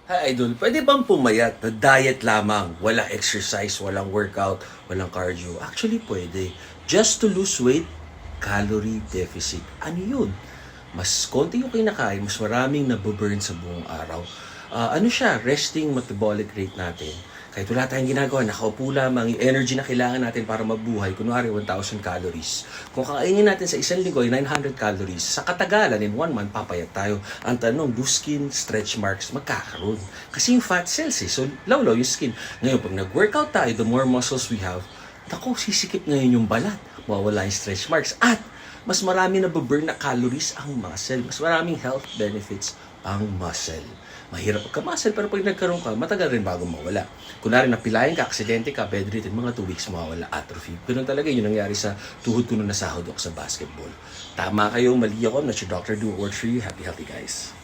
Hi Idol, pwede bang pumayat na diet lamang? Walang exercise, walang workout, walang cardio. Actually, pwede. Just to lose weight, calorie deficit. Ano yun? Mas konti yung kinakain, mas maraming nababurn sa buong araw. Ano siya? Resting metabolic rate natin. Kahit wala tayong ginagawa, nakaupo lamang, yung energy na kailangan natin para mabuhay, kunwari 1,000 calories. Kung kakainin natin sa isang linggo ay 900 calories, sa katagalan, in 1 month, papayat tayo. Ang tanong, loose skin, stretch marks, magkakaroon. Kasi yung fat cells so lawlaw yung skin. Ngayon, pag nag-workout tayo, the more muscles we have, naku, sisikip ngayon yung balat. Mawawala yung stretch marks. At mas marami na burn na calories ang muscle. Mas maraming health benefits ang muscle. Mahirap pagka-muscle, pero pag nagkaroon ka, matagal rin bago mawala. Kunwari, napilayan ka, aksidente ka, bedridden, mga 2 weeks mawala, atrophy. Ganun talaga yun nangyari sa tuhod ko nung nasahod ako sa basketball. Tama kayo, mali ako. I'm not your doctor. Do what works for you. Happy, healthy guys.